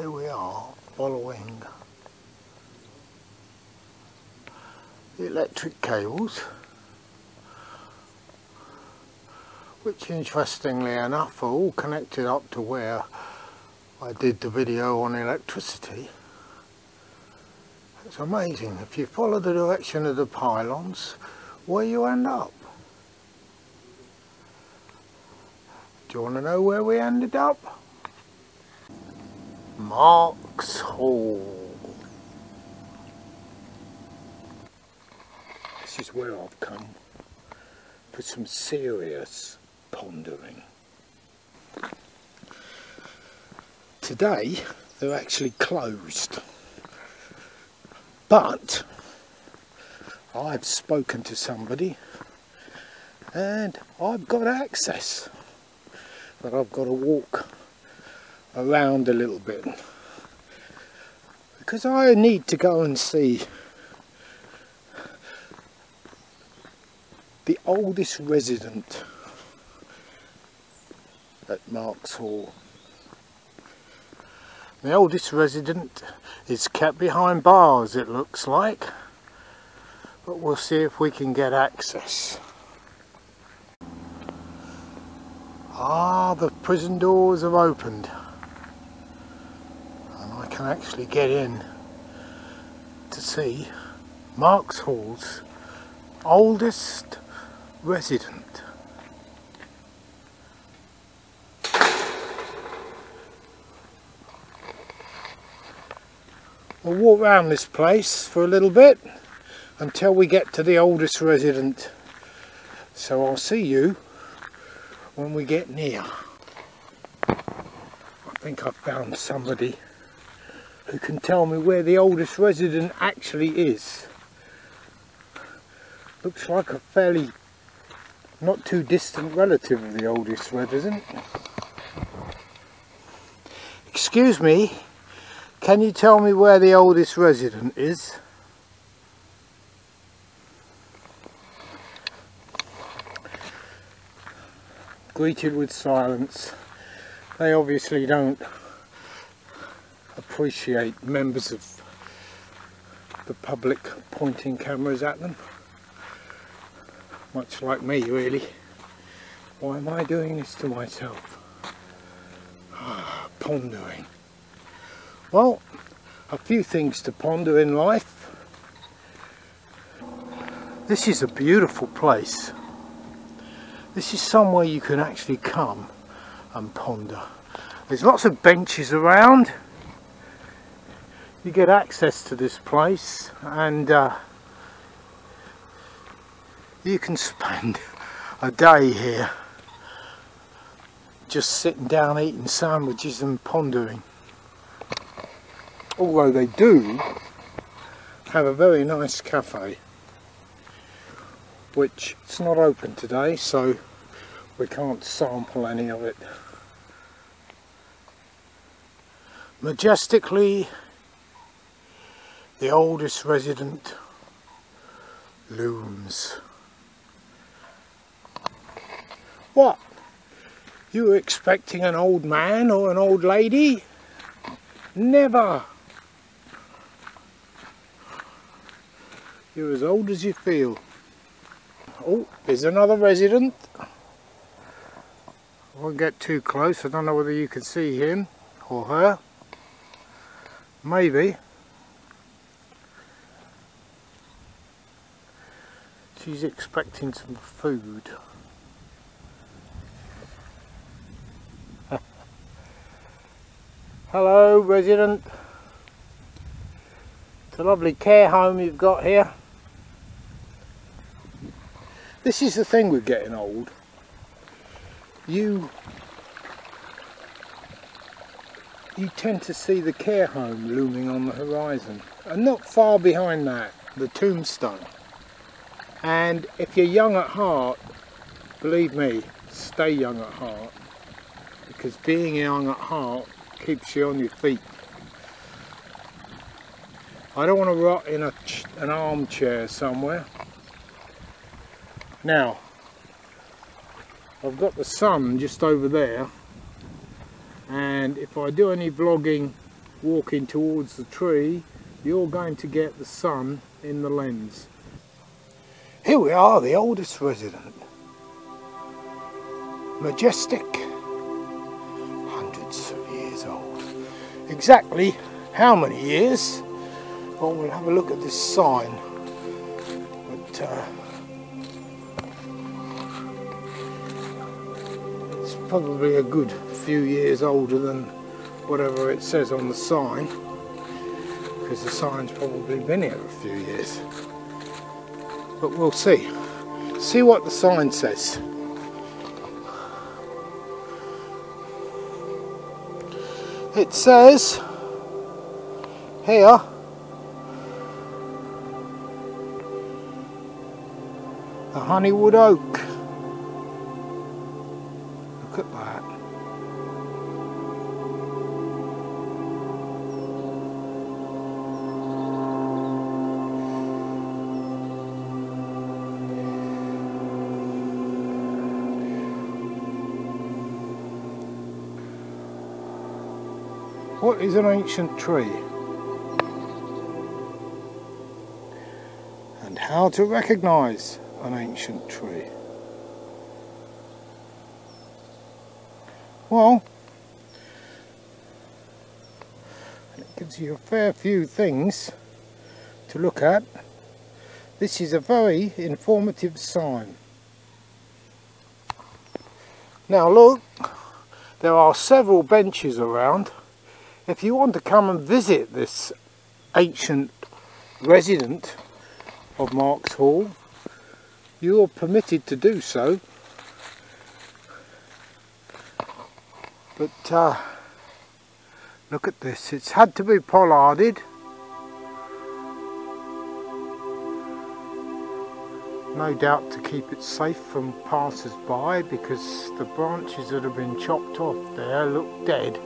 here we are following the electric cables, which interestingly enough are all connected up to where I did the video on electricity. It's amazing, if you follow the direction of the pylons, where you end up. Do you want to know where we ended up? Marks Hall. This is where I've come for some serious pondering. Today they're actually closed, but I've spoken to somebody and I've got access, but I've got to walk around a little bit because I need to go and see the oldest resident at Marks Hall. The oldest resident is kept behind bars, it looks like, but we'll see if we can get access. Ah, the prison doors have opened and I can actually get in to see Marks Hall's oldest resident. We'll walk around this place for a little bit until we get to the oldest resident. So I'll see you when we get near. I think I've found somebody who can tell me where the oldest resident actually is. Looks like a fairly not too distant relative of the oldest resident. Excuse me, can you tell me where the oldest resident is? Greeted with silence. They obviously don't appreciate members of the public pointing cameras at them. Much like me, really. Why am I doing this to myself? Pondering. Well, a few things to ponder in life. This is a beautiful place. This is somewhere you can actually come and ponder. There's lots of benches around. You get access to this place and you can spend a day here just sitting down eating sandwiches and pondering. Although they do have a very nice cafe, which it's not open today, so we can't sample any of it. Majestically, the oldest resident looms. What? You were expecting an old man or an old lady? Never! You're as old as you feel. Oh, there's another resident. I won't get too close, I don't know whether you can see him or her. Maybe. She's expecting some food. Hello, resident. It's a lovely care home you've got here. This is the thing with getting old. You tend to see the care home looming on the horizon, and not far behind that, the tombstone. And if you're young at heart, believe me, stay young at heart, because being young at heart keeps you on your feet. I don't want to rot in an armchair somewhere. Now, I've got the sun just over there, and if I do any vlogging walking towards the tree, you're going to get the sun in the lens. Here we are, the oldest resident. Majestic, hundreds of years old. Exactly how many years? Well, we'll have a look at this sign. But it's probably a good few years older than whatever it says on the sign, because the sign's probably been here a few years. But we'll see. See what the sign says. It says here, the Honeywood Oak. Look at that. What is an ancient tree? And how to recognise an ancient tree? Well, it gives you a fair few things to look at. This is a very informative sign. Now look, there are several benches around. If you want to come and visit this ancient resident of Marks Hall, you are permitted to do so. But look at this, it's had to be pollarded. No doubt to keep it safe from passers-by, because the branches that have been chopped off there look dead.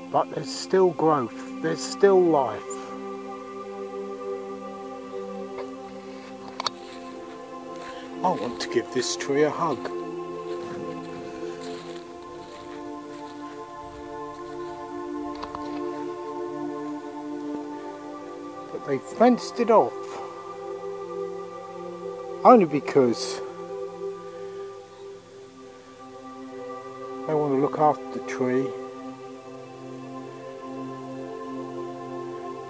But there's still growth, there's still life. I want to give this tree a hug. But they fenced it off. Only because they want to look after the tree.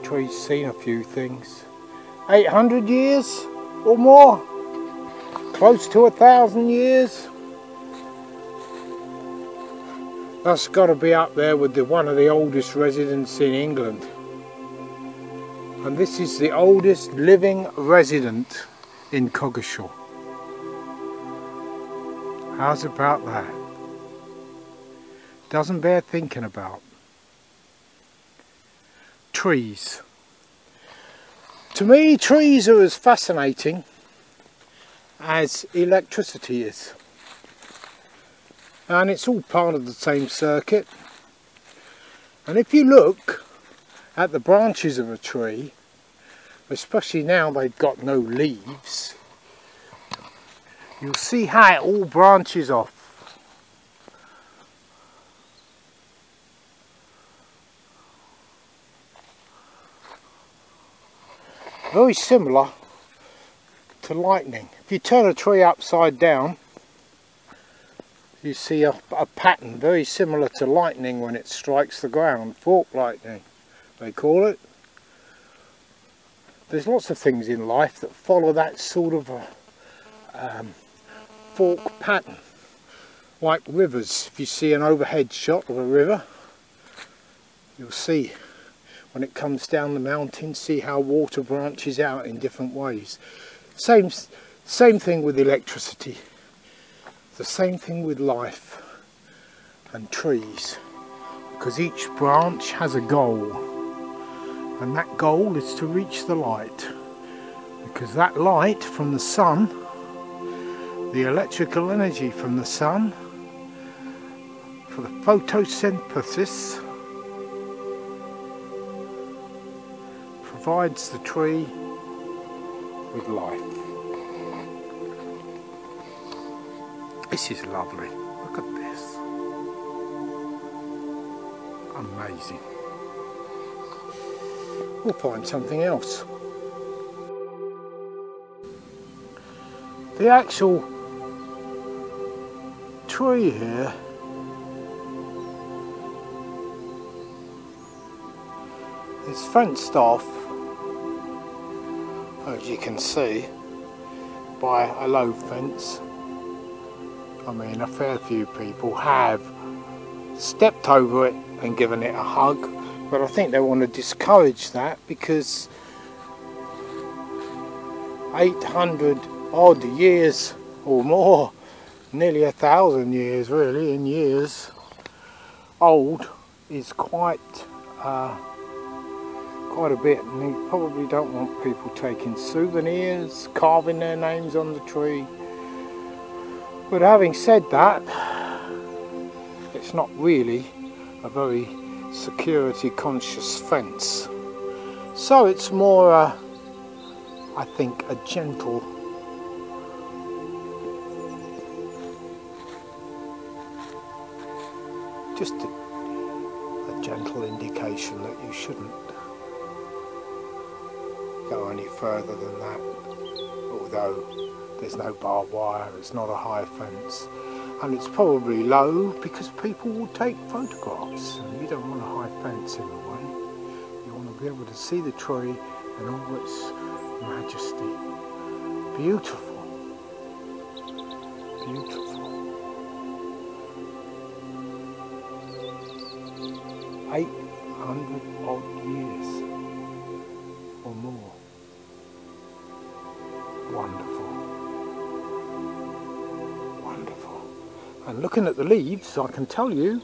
The tree's seen a few things. 800 years or more. Close to 1,000 years. That's got to be up there with one of the oldest residents in England. And this is the oldest living resident in Coggeshall. How's about that? Doesn't bear thinking about. Trees. To me, trees are as fascinating as electricity is. And it's all part of the same circuit. And if you look at the branches of a tree, especially now they've got no leaves, you'll see how it all branches off. Very similar to lightning. If you turn a tree upside down, you see a pattern very similar to lightning when it strikes the ground. Fork lightning, they call it. There's lots of things in life that follow that sort of a fork pattern. Like rivers. If you see an overhead shot of a river, you'll see when it comes down the mountain, see how water branches out in different ways. Same thing with electricity. The same thing with life and trees, because each branch has a goal, and that goal is to reach the light, because that light from the sun, the electrical energy from the sun, for the photosynthesis, provides the tree with life. This is lovely. Look at this. Amazing. we'll find something else. The actual tree here is fenced off, as you can see, by a low fence. I mean, a fair few people have stepped over it and given it a hug, but I think they want to discourage that because 800 odd years or more, nearly 1,000 years really, in years old, is quite a bit, and you probably don't want people taking souvenirs, carving their names on the tree. But having said that, it's not really a very security conscious fence, so it's more I think a gentle gentle indication that you shouldn't go any further than that, although there's no barbed wire, it's not a high fence, and it's probably low because people will take photographs, and you don't want a high fence in the way. You want to be able to see the tree in all its majesty. Beautiful, beautiful. 800 odd years or more. Wonderful, wonderful. And looking at the leaves, I can tell you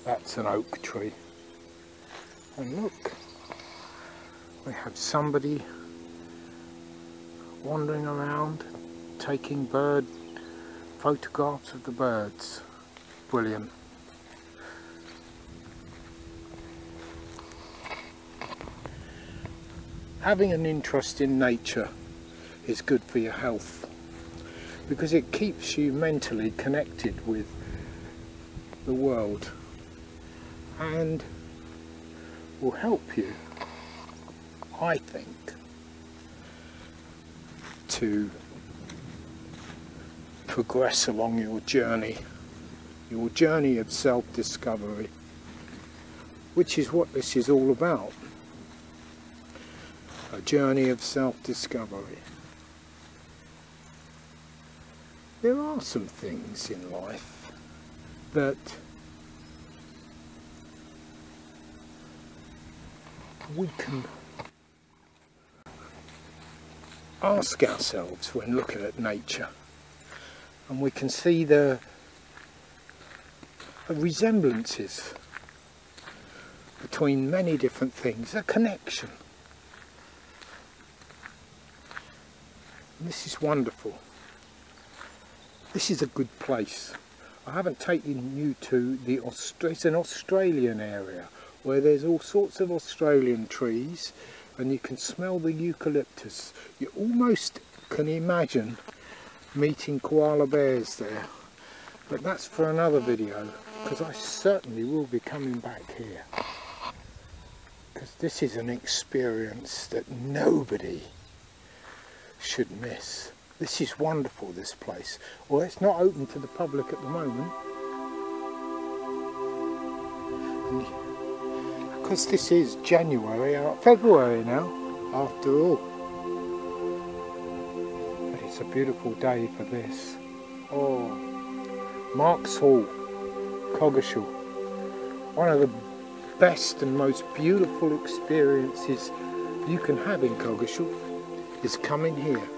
that's an oak tree. And look, we have somebody wandering around taking bird photographs of the birds. Brilliant. Having an interest in nature is good for your health because it keeps you mentally connected with the world and will help you, I think, to progress along your journey of self-discovery, which is what this is all about. A journey of self-discovery. There are some things in life that we can ask ourselves when looking at nature, and we can see the resemblances between many different things, a connection. This is wonderful. This is a good place. I haven't taken you to it's an Australian area where there's all sorts of Australian trees and you can smell the eucalyptus. You almost can imagine meeting koala bears there. But that's for another video, because I certainly will be coming back here. Because this is an experience that nobody should miss. This is wonderful, this place. Well, it's not open to the public at the moment, and because this is February now, after all. But it's a beautiful day for this. Oh, Marks Hall, Coggeshall. One of the best and most beautiful experiences you can have in Coggeshall is coming here.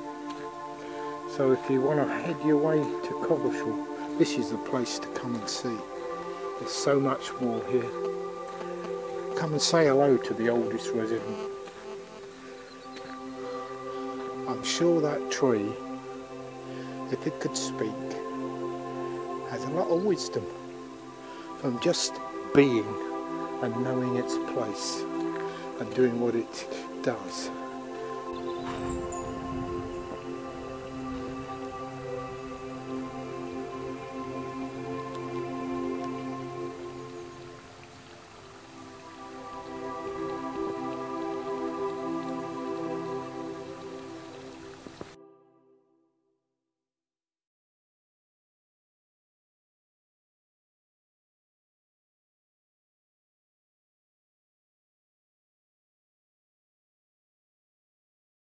So if you want to head your way to Coggeshall, this is the place to come and see. There's so much more here. Come and say hello to the oldest resident. I'm sure that tree, if it could speak, has a lot of wisdom from just being and knowing its place and doing what it does.